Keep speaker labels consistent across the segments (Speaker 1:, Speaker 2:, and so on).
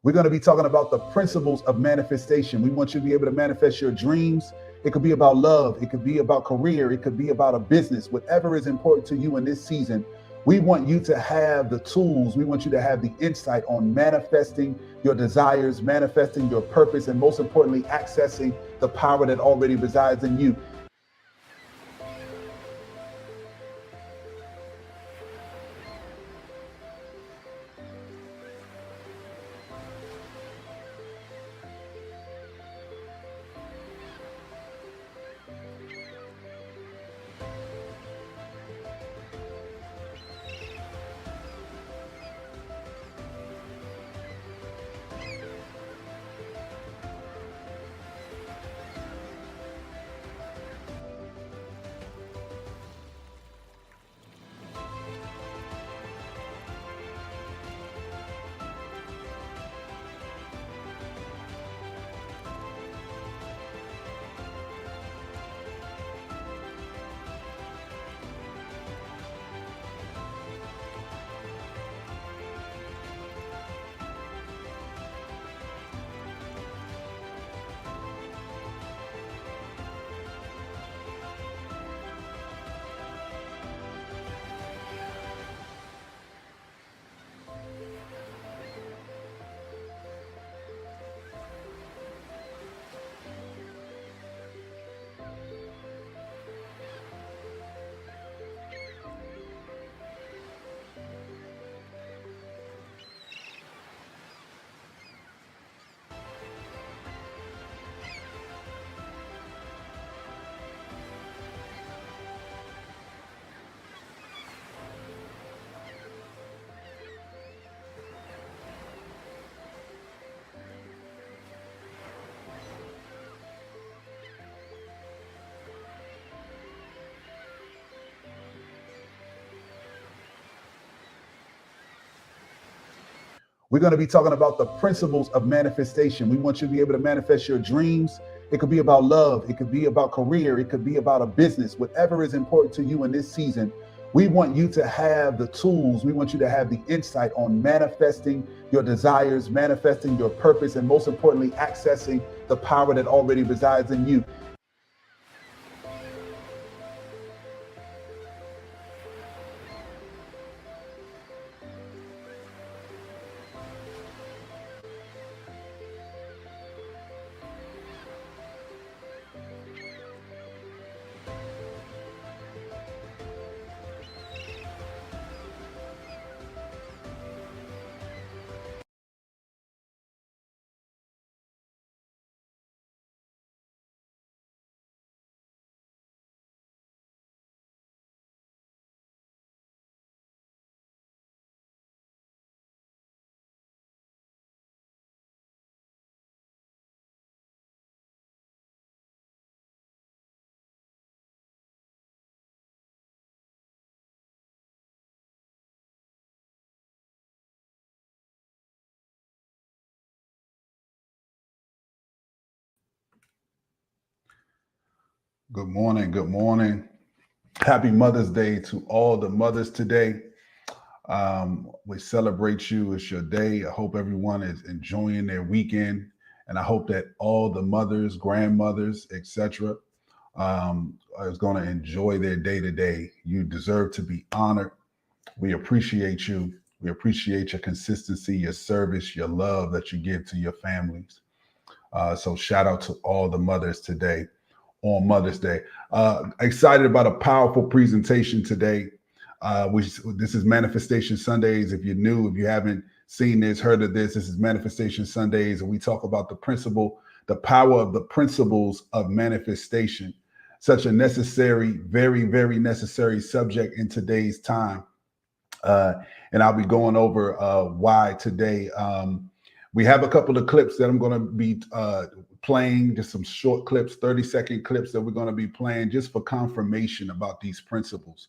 Speaker 1: We're going to be talking about the principles of manifestation. We want you to be able to manifest your dreams. It could be about love. It could be about career. It could be about a business, whatever is important to you in this season. We want you to have the tools. We want you to have the insight on manifesting your desires, manifesting your purpose, and most importantly, accessing the power that already resides in you. We're going to be talking about the principles of manifestation. We want you to be able to manifest your dreams. It could be about love. It could be about career. It could be about a business, whatever is important to you in this season. We want you to have the tools. We want you to have the insight on manifesting your desires, manifesting your purpose, and most importantly, accessing the power that already resides in you. Good morning. Good morning. Happy Mother's Day to all the mothers today. We celebrate you. It's your day. I hope everyone is enjoying their weekend, and I hope that all the mothers, grandmothers, etc., is going to enjoy their day today. You deserve to be honored. We appreciate you. We appreciate your consistency, your service, your love that you give to your families. So shout out to all the mothers today on Mother's Day. Excited about a powerful presentation today. This is Manifestation Sundays. If you're new, if you haven't seen this, heard of this, this is Manifestation Sundays, and we talk about the power of the principles of manifestation. Such a necessary, very, very necessary subject in today's time. And I'll be going over why today. We have a couple of clips that I'm going to be playing, just some short clips, 30-second clips that we're going to be playing just for confirmation about these principles.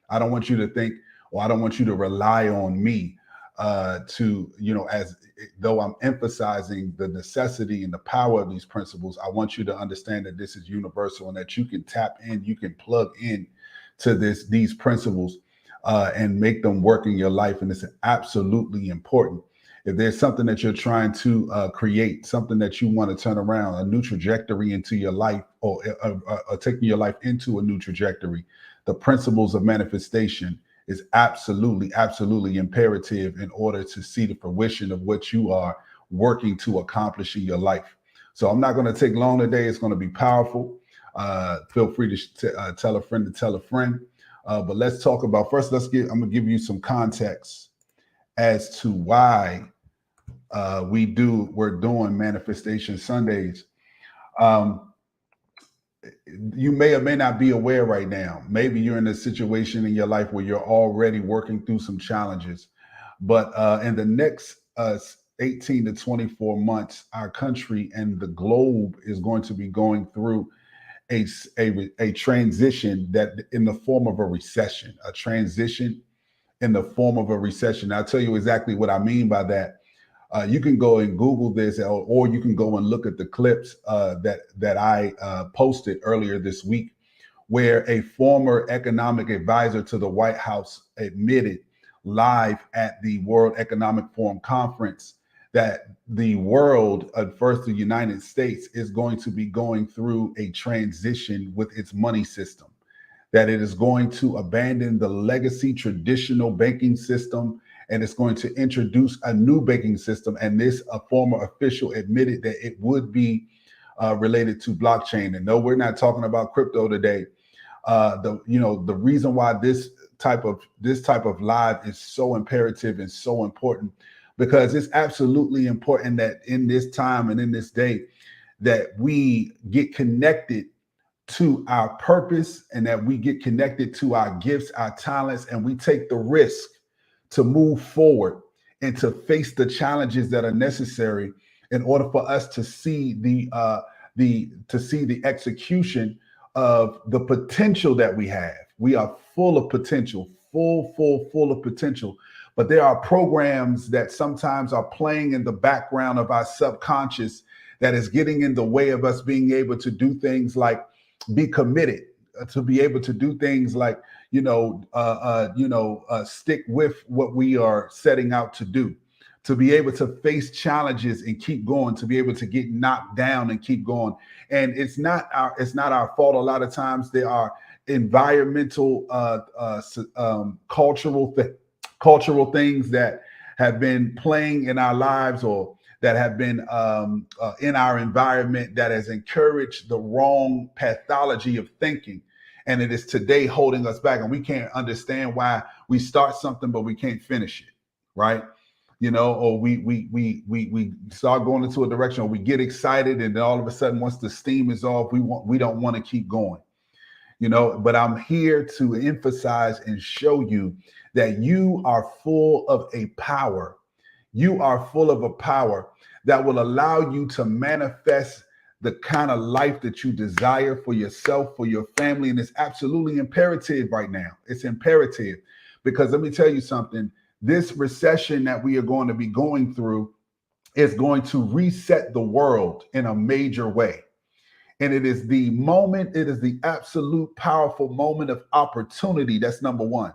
Speaker 1: I don't want you to think, or I don't want you to rely on me as though I'm emphasizing the necessity and the power of these principles. I want you to understand that this is universal and that you can tap in, you can plug in to these principles and make them work in your life. And it's absolutely important. if there's something that you're trying to create, something that you want to turn around, a new trajectory into your life, or taking your life into a new trajectory, the principles of manifestation is absolutely, absolutely imperative in order to see the fruition of what you are working to accomplish in your life. So I'm not going to take long today. It's going to be powerful. Feel free to tell a friend to tell a friend. But let's talk about first. I'm going to give you some context as to why we're doing Manifestation Sundays. You may or may not be aware right now. Maybe you're in a situation in your life where you're already working through some challenges, but in the next 18 to 24 months, our country and the globe is going to be going through a transition that in the form of a recession, a transition in the form of a recession. I'll tell you exactly what I mean by that. You can go and Google this, or you can go and look at the clips that I posted earlier this week, where a former economic advisor to the White House admitted live at the World Economic Forum conference that the world, first the United States, is going to be going through a transition with its money system, that it is going to abandon the legacy traditional banking system, and it's going to introduce a new banking system. And this, a former official admitted that it would be related to blockchain. And no, we're not talking about crypto today. The reason why this type of live is so imperative and so important, because it's absolutely important that in this time and in this day that we get connected to our purpose, and that we get connected to our gifts, our talents, and we take the risk to move forward and to face the challenges that are necessary in order for us to see the execution of the potential that we have. We are full of potential, full of potential. But there are programs that sometimes are playing in the background of our subconscious that is getting in the way of us being able to do things like be committed, to be able to do things like, stick with what we are setting out to do, to be able to face challenges and keep going, to be able to get knocked down and keep going. And it's not our fault. A lot of times there are environmental, cultural things that have been playing in our lives, or that have been in our environment, that has encouraged the wrong pathology of thinking. And it is today holding us back. And we can't understand why we start something, but we can't finish it, right? Or we start going into a direction, or we get excited, and then all of a sudden, once the steam is off, we don't want to keep going. But I'm here to emphasize and show you that you are full of a power. You are full of a power that will allow you to manifest the kind of life that you desire for yourself, for your family. And it's absolutely imperative right now. It's imperative, because let me tell you something. This recession that we are going to be going through is going to reset the world in a major way. And it is the absolute powerful moment of opportunity. That's number one.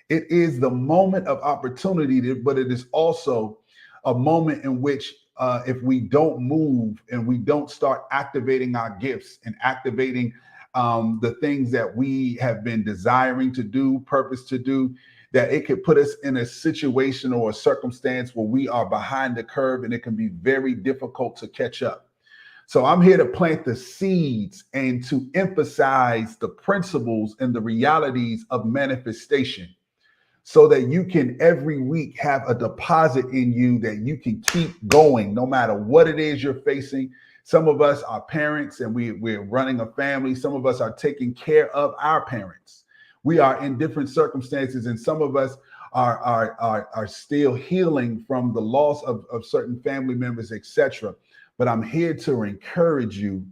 Speaker 1: It is the moment of opportunity, but it is also a moment in which if we don't move and we don't start activating our gifts and activating the things that we have been desiring to do, purpose to do, that it could put us in a situation or a circumstance where we are behind the curve, and it can be very difficult to catch up. So I'm here to plant the seeds and to emphasize the principles and the realities of manifestation, so that you can every week have a deposit in you that you can keep going no matter what it is you're facing. Some of us are parents and we're running a family. Some of us are taking care of our parents. We are in different circumstances, and some of us are still healing from the loss of certain family members, etc. But I'm here to encourage you.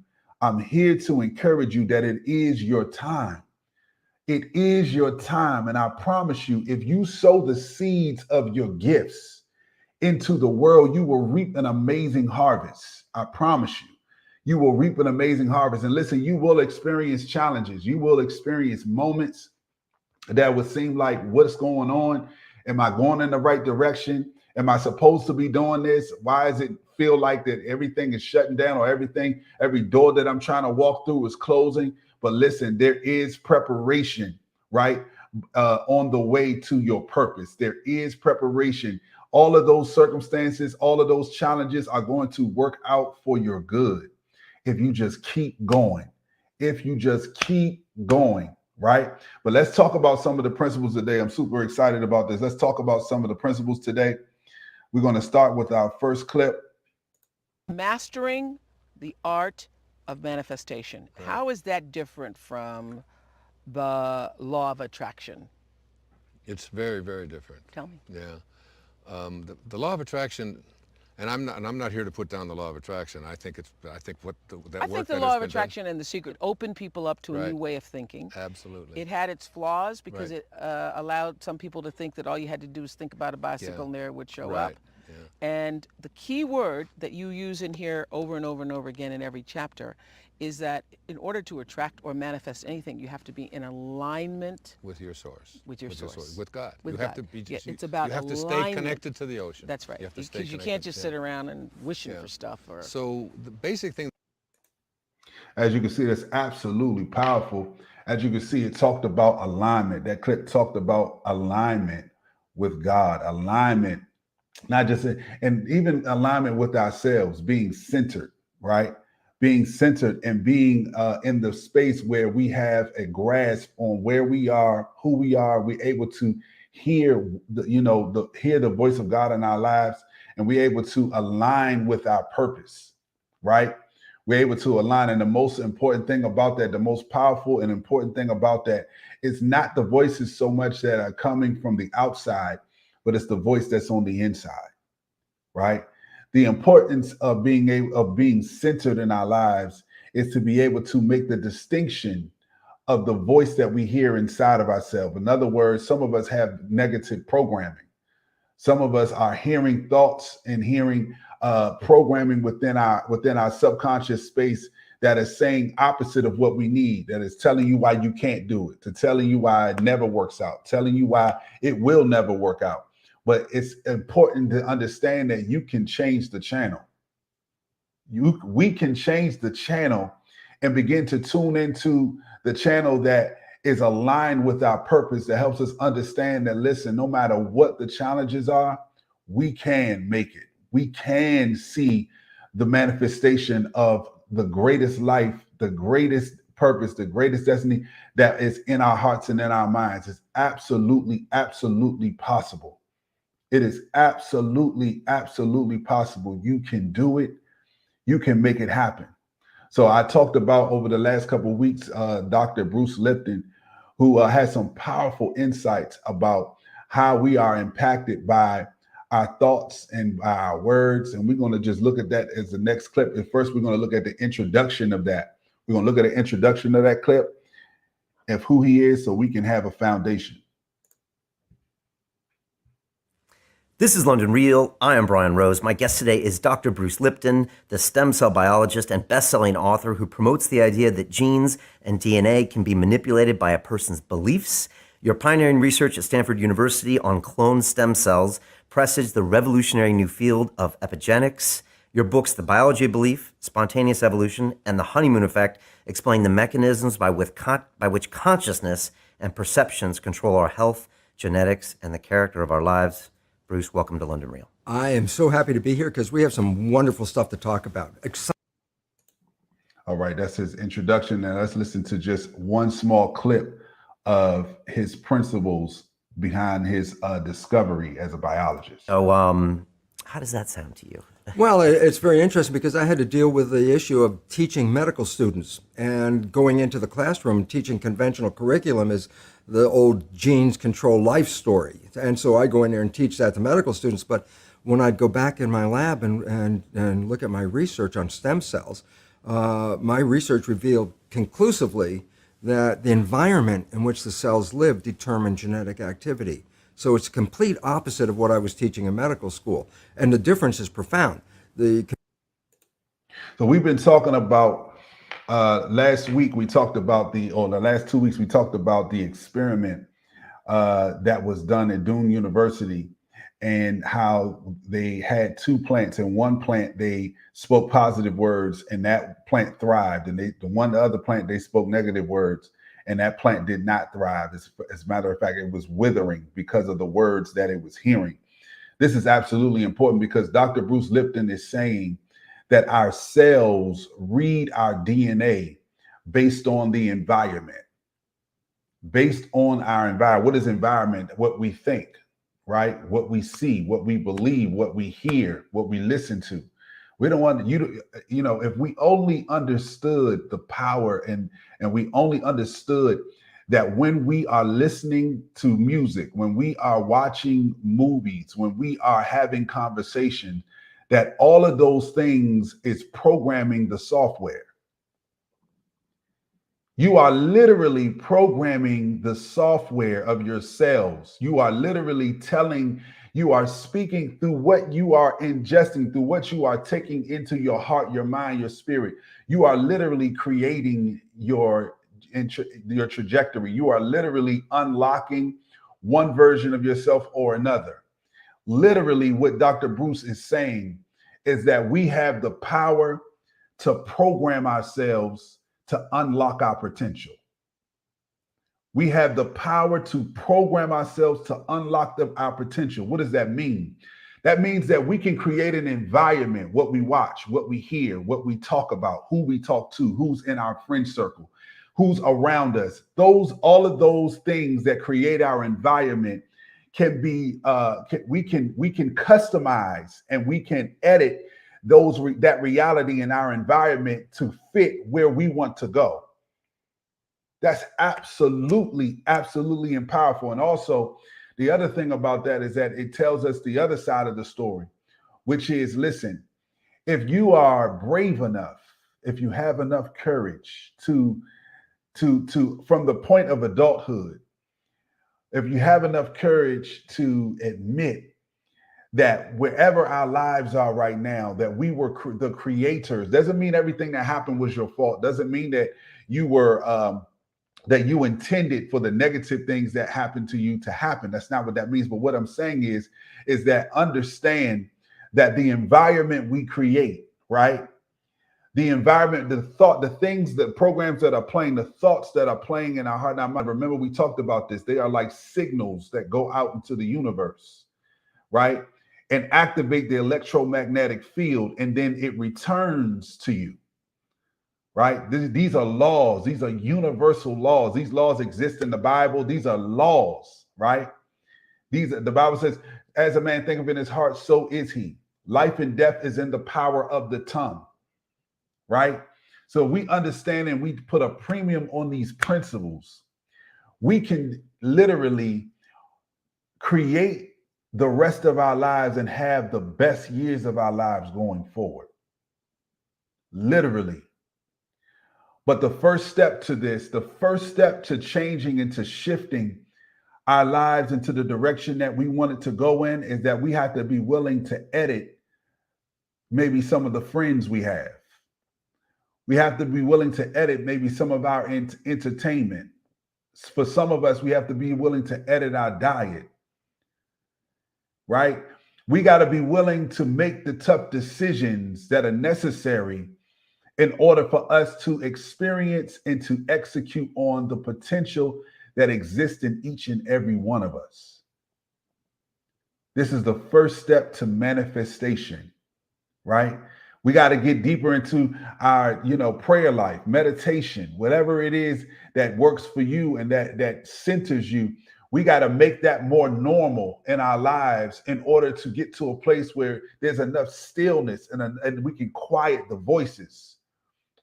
Speaker 1: I'm here to encourage you that it is your time. It is your time. And I promise you, if you sow the seeds of your gifts into the world, you will reap an amazing harvest. I promise you, you will reap an amazing harvest. And listen, you will experience challenges. You will experience moments that would seem like, what's going on? Am I going in the right direction? Am I supposed to be doing this? Why does it feel like that everything is shutting down, or every door that I'm trying to walk through is closing? But listen, there is preparation, right? On the way to your purpose. There is preparation. All of those circumstances, all of those challenges are going to work out for your good if you just keep going. If you just keep going, right? But let's talk about some of the principles today. I'm super excited about this. Let's talk about some of the principles today. We're going to start with our first clip.
Speaker 2: Mastering the art of manifestation. Right. How is that different from the law of attraction?
Speaker 3: It's very, very different.
Speaker 2: Tell me.
Speaker 3: Yeah. The law of attraction, and I'm not here to put down the law of attraction. I think
Speaker 2: the law of attraction and The Secret opened people up to a new way of thinking.
Speaker 3: Absolutely.
Speaker 2: It had its flaws because it allowed some people to think that all you had to do is think about a bicycle and there it would show up. Yeah. And the key word that you use in here over and over and over again in every chapter is that in order to attract or manifest anything, you have to be in alignment
Speaker 3: with your source.
Speaker 2: With your source.
Speaker 3: With God.
Speaker 2: With
Speaker 3: you
Speaker 2: God.
Speaker 3: Have to be.
Speaker 2: It's about
Speaker 3: you have
Speaker 2: alignment.
Speaker 3: to stay connected to the ocean.
Speaker 2: That's right.
Speaker 3: Because
Speaker 2: you can't just sit around and wishing for stuff.
Speaker 3: So the basic thing.
Speaker 1: As you can see, that's absolutely powerful. As you can see, it talked about alignment. That clip talked about alignment with God, alignment, not just, and even alignment with ourselves, being centered, right? Being centered and being in the space where we have a grasp on where we are, who we are. We're able to hear hear the voice of God in our lives, and we're able to align with our purpose, right? We're able to align. And the most important thing about that, the most powerful and important thing about that is not the voices so much that are coming from the outside, but it's the voice that's on the inside, right? The importance of being centered in our lives is to be able to make the distinction of the voice that we hear inside of ourselves. In other words, some of us have negative programming. Some of us are hearing thoughts and hearing programming within our subconscious space that is saying opposite of what we need, that is telling you why you can't do it, to telling you why it never works out, telling you why it will never work out. But it's important to understand that you can change the channel. We can change the channel and begin to tune into the channel that is aligned with our purpose, that helps us understand that, listen, no matter what the challenges are, we can make it. We can see the manifestation of the greatest life, the greatest purpose, the greatest destiny that is in our hearts and in our minds. It's absolutely, absolutely possible. It is absolutely, absolutely possible. You can do it. You can make it happen. So I talked about over the last couple of weeks, Dr. Bruce Lipton, who has some powerful insights about how we are impacted by our thoughts and by our words. And we're going to just look at that as the next clip. And first, we're going to look at the introduction of that. We're going to look at the introduction of that clip of who he is so we can have a foundation.
Speaker 4: This is London Real. I am Brian Rose. My guest today is Dr. Bruce Lipton, the stem cell biologist and best-selling author who promotes the idea that genes and DNA can be manipulated by a person's beliefs. Your pioneering research at Stanford University on cloned stem cells presaged the revolutionary new field of epigenetics. Your books, The Biology of Belief, Spontaneous Evolution, and The Honeymoon Effect, explain the mechanisms by which consciousness and perceptions control our health, genetics, and the character of our lives. Bruce, welcome to London Real.
Speaker 5: I am so happy to be here because we have some wonderful stuff to talk about.
Speaker 1: All right, that's his introduction. Now let's listen to just one small clip of his principles behind his discovery as a biologist.
Speaker 4: So, how does that sound to you?
Speaker 5: Well, it's very interesting because I had to deal with the issue of teaching medical students and going into the classroom, teaching conventional curriculum is the old genes control life story. And so I go in there and teach that to medical students. But when I'd go back in my lab and look at my research on stem cells, my research revealed conclusively that the environment in which the cells live determine genetic activity. So it's complete opposite of what I was teaching in medical school. And the difference is profound. So
Speaker 1: we've been talking about, last week we talked about the last 2 weeks we talked about the experiment that was done at Duke University. and how they had two plants. In one plant, they spoke positive words, and that plant thrived. And the other plant, they spoke negative words, and that plant did not thrive. As a matter of fact, it was withering because of the words that it was hearing. This is absolutely important because Dr. Bruce Lipton is saying that our cells read our DNA based on the environment. Based on our environment. What is environment? What we think, right? What we see, what we believe, what we hear, what we listen to. We don't want you to, if we only understood the power and we only understood that when we are listening to music, when we are watching movies, when we are having conversation, that all of those things is programming the software. You are literally programming the software of your cells. You are literally you are speaking through what you are ingesting, through what you are taking into your heart, your mind, your spirit. You are literally creating your trajectory. You are literally unlocking one version of yourself or another. Literally, what Dr. Bruce is saying is that we have the power to program ourselves to unlock our potential. We have the power to program ourselves to unlock our potential. What does that mean? That means that we can create an environment, what we watch, what we hear, what we talk about, who we talk to, who's in our friend circle, who's around us. All of those things that create our environment can be, we can customize and we can edit that reality in our environment to fit where we want to go. That's absolutely, absolutely powerful. And also, the other thing about that is that it tells us the other side of the story, which is, listen, if you are brave enough, if you have enough courage to from the point of adulthood, if you have enough courage to admit that wherever our lives are right now, that we were the creators. Doesn't mean everything that happened was your fault. Doesn't mean that you were that you intended for the negative things that happened to you to happen. That's not what that means. But what I'm saying is that understand that the environment we create, right? The environment, the things, the programs that are playing, the thoughts that are playing in our heart and our mind. Remember, we talked about this. They are like signals that go out into the universe, right? And activate the electromagnetic field, and then it returns to you, right? These are laws. These are universal laws. These laws exist in the Bible. These are laws, right? The Bible says, as a man thinketh in his heart, so is he. Life and death is in the power of the tongue, right? So we understand and we put a premium on these principles. We can literally create the rest of our lives and have the best years of our lives going forward. Literally. But the first step to this, the first step to changing and to shifting our lives into the direction that we want it to go in, is that we have to be willing to edit maybe some of the friends we have. We have to be willing to edit maybe some of our entertainment. For some of us, we have to be willing to edit our diet. Right? We got to be willing to make the tough decisions that are necessary in order for us to experience and to execute on the potential that exists in each and every one of us. This is the first step to manifestation, right? We got to get deeper into our, prayer life, meditation, whatever it is that works for you and that centers you. We got to make that more normal in our lives in order to get to a place where there's enough stillness and we can quiet the voices,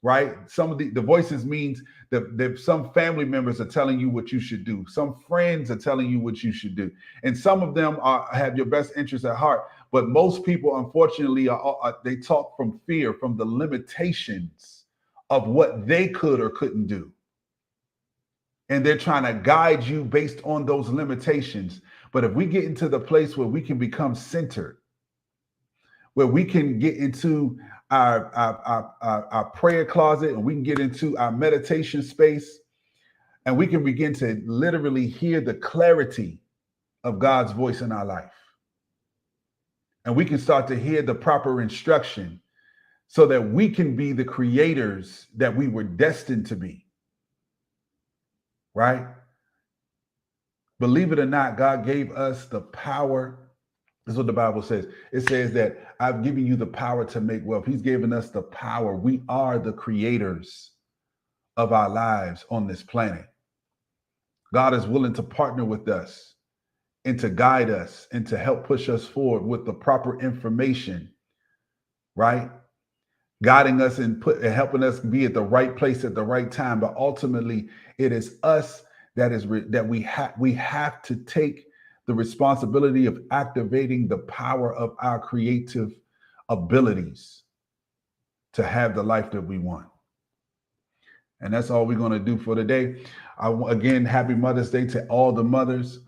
Speaker 1: right? Some of the voices means that some family members are telling you what you should do. Some friends are telling you what you should do. And some of them have your best interests at heart. But most people, unfortunately, they talk from fear, from the limitations of what they could or couldn't do. And they're trying to guide you based on those limitations. But if we get into the place where we can become centered, where we can get into our prayer closet and we can get into our meditation space, and we can begin to literally hear the clarity of God's voice in our life. and we can start to hear the proper instruction so that we can be the creators that we were destined to be. Right? Believe it or not, God gave us the power. This is what the Bible says. It says that I've given you the power to make wealth. He's given us the power. We are the creators of our lives on this planet. God is willing to partner with us and to guide us and to help push us forward with the proper information, right? Guiding us and helping us be at the right place at the right time. But ultimately, it is us that we have to take the responsibility of activating the power of our creative abilities to have the life that we want. And that's all we're going to do for today. Again, happy Mother's Day to all the mothers.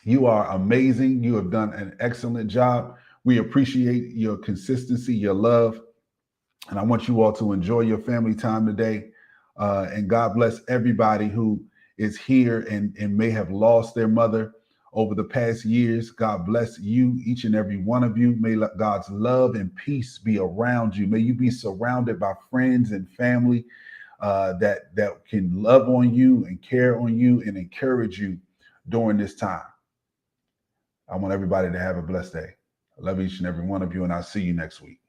Speaker 1: You are amazing. You have done an excellent job. We appreciate your consistency, your love. And I want you all to enjoy your family time today. And God bless everybody who is here and may have lost their mother over the past years. God bless you, each and every one of you. May God's love and peace be around you. May you be surrounded by friends and family that can love on you and care on you and encourage you during this time. I want everybody to have a blessed day. I love each and every one of you, and I'll see you next week.